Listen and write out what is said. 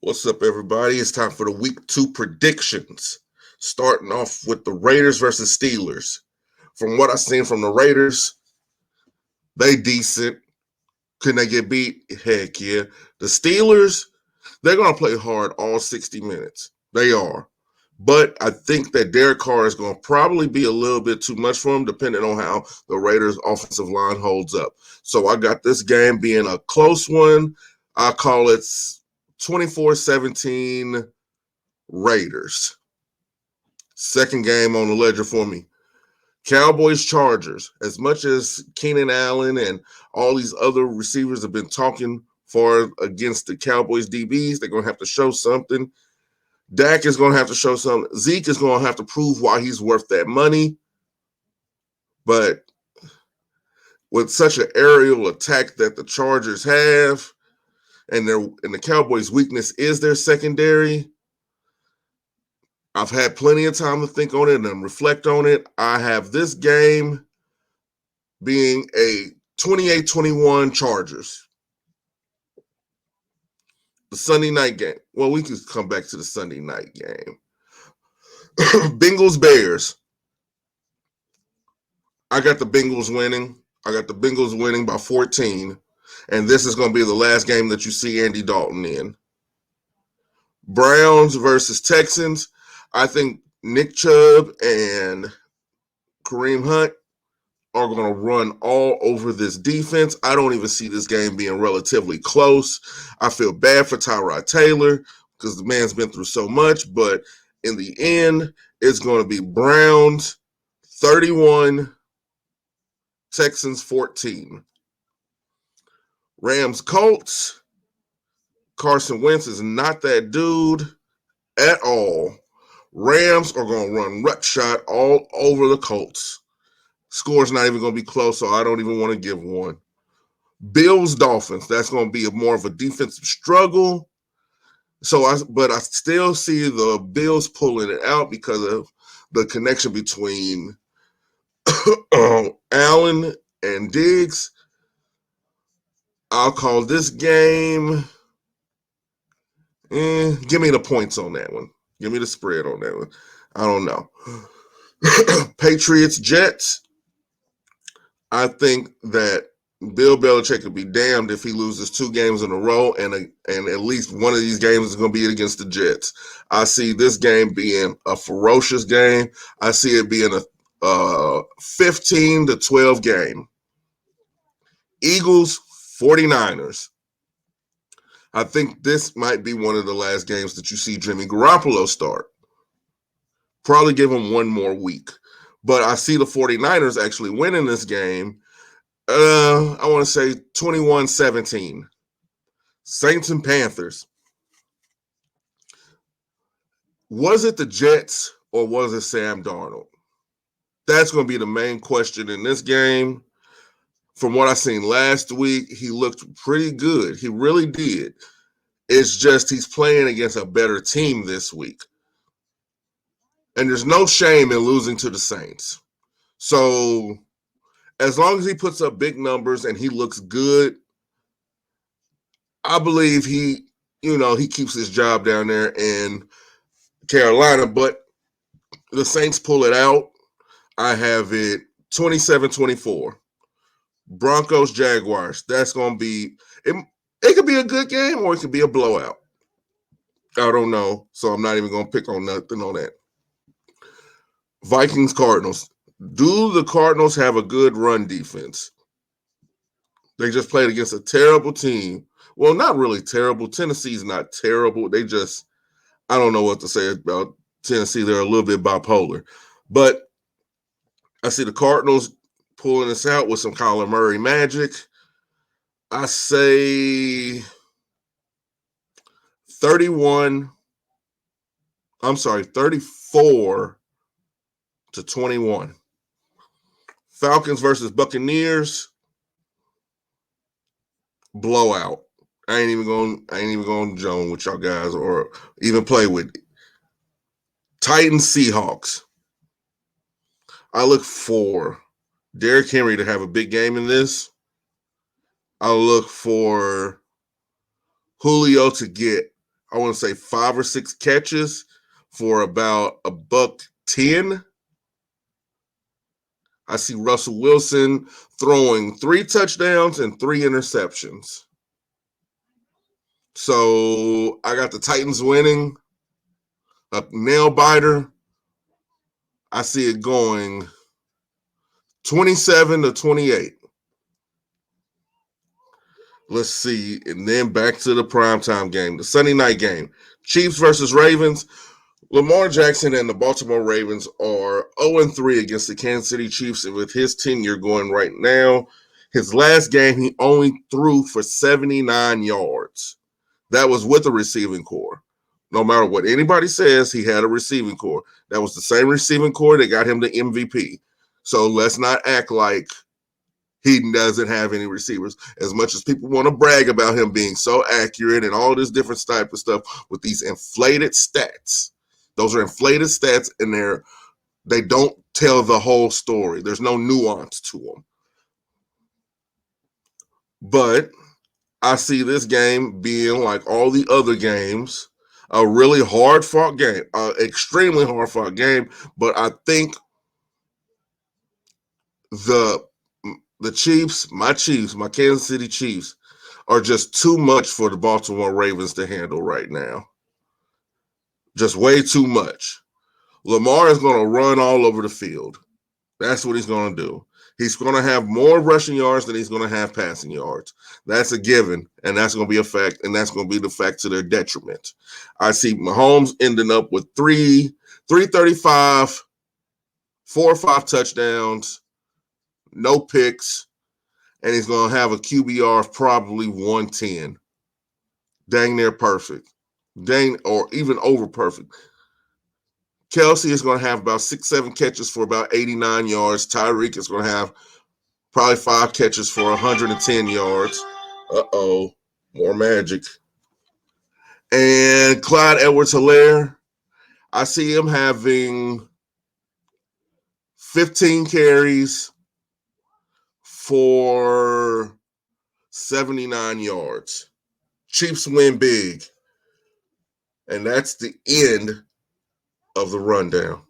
What's up, everybody? It's time for the week 2 predictions. Starting off with the Raiders versus Steelers. From what I've seen from the Raiders, they decent. Can they get beat? Heck yeah. The Steelers, they're going to play hard all 60 minutes. They are. But I think that Derek Carr is going to probably be a little bit too much for him, depending on how the Raiders' offensive line holds up. So I got this game being a close one. I call it 24-17 Raiders. Second game on the ledger for me. Cowboys Chargers. As much as Keenan Allen and all these other receivers have been talking for against the Cowboys DBs, they're going to have to show something. Dak is going to have to show something. Zeke is going to have to prove why he's worth that money. But with such an aerial attack that the Chargers have, and the Cowboys' weakness is their secondary, I've had plenty of time to think on it and reflect on it. I have this game being a 28-21 Chargers. The Sunday night game. Well, we can come back to the Sunday night game. Bengals Bears. I got the Bengals winning. I got the Bengals winning by 14. And this is going to be the last game that you see Andy Dalton in. Browns versus Texans. I think Nick Chubb and Kareem Hunt are going to run all over this defense. I don't even see this game being relatively close. I feel bad for Tyrod Taylor because the man's been through so much, but in the end, it's going to be Browns 31, Texans 14. Rams Colts. Carson Wentz is not that dude at all. Rams are going to run roughshod all over the Colts. Score's not even going to be close, so I don't even want to give one. Bills Dolphins. That's going to be more of a defensive struggle. But I still see the Bills pulling it out because of the connection between Allen and Diggs. I'll call this game. Give me the points on that one. Give me the spread on that one. I don't know. Patriots Jets. I think that Bill Belichick could be damned if he loses 2 games in a row, and at least one of these games is going to be against the Jets. I see this game being a ferocious game. I see it being a 15-12 game. Eagles 49ers. I think this might be one of the last games that you see Jimmy Garoppolo start. Probably give him one more week. But I see the 49ers actually winning this game. I want to say 21-17. Saints and Panthers. Was it the Jets or was it Sam Darnold? That's going to be the main question in this game. From what I seen last week, he looked pretty good. He really did. It's just he's playing against a better team this week. And there's no shame in losing to the Saints. So as long as he puts up big numbers and he looks good, I believe he keeps his job down there in Carolina. But the Saints pull it out. I have it 27-24. Broncos Jaguars. That's going to be it could be a good game or it could be a blowout. I don't know. So I'm not even going to pick on nothing on that. Vikings Cardinals. Do the Cardinals have a good run defense? They just played against a terrible team. Well, not really terrible. Tennessee's not terrible. I don't know what to say about Tennessee. They're a little bit bipolar. But I see the Cardinals pulling this out with some Kyler Murray magic. I say 34-21. Falcons versus Buccaneers. Blowout. I ain't even going to join with y'all guys or even play with it. Titans Seahawks. I look for Derrick Henry to have a big game in this. I look for Julio to get I want to say 5 or 6 catches for about $110. I see Russell Wilson throwing 3 touchdowns and 3 interceptions. So I got the Titans winning. A nail biter. I see it going 27-28. Let's see. And then back to the primetime game, the Sunday night game. Chiefs versus Ravens. Lamar Jackson and the Baltimore Ravens are 0-3 against the Kansas City Chiefs. And with his tenure going right now, his last game, he only threw for 79 yards. That was with a receiving core. No matter what anybody says, he had a receiving core. That was the same receiving core that got him the MVP. So let's not act like he doesn't have any receivers. As much as people want to brag about him being so accurate and all this different type of stuff with these inflated stats. Those are inflated stats, and they don't tell the whole story. There's no nuance to them. But I see this game being like all the other games, a really hard-fought game, extremely hard-fought game. But I think the Chiefs, my Kansas City Chiefs, are just too much for the Baltimore Ravens to handle right now. Just way too much. Lamar is going to run all over the field. That's what he's going to do. He's going to have more rushing yards than he's going to have passing yards. That's a given, and that's going to be a fact, and that's going to be the fact to their detriment. I see Mahomes ending up with 335, 4 or 5 touchdowns, no picks, and he's going to have a QBR of probably 110. Dang near perfect. Or even over perfect. Kelsey is going to have about 6-7 catches for about 89 yards. Tyreek is going to have probably 5 catches for 110 yards. Uh-oh, more magic. And Clyde Edwards-Helaire, I see him having 15 carries for 79 yards. Chiefs win big. And that's the end of the rundown.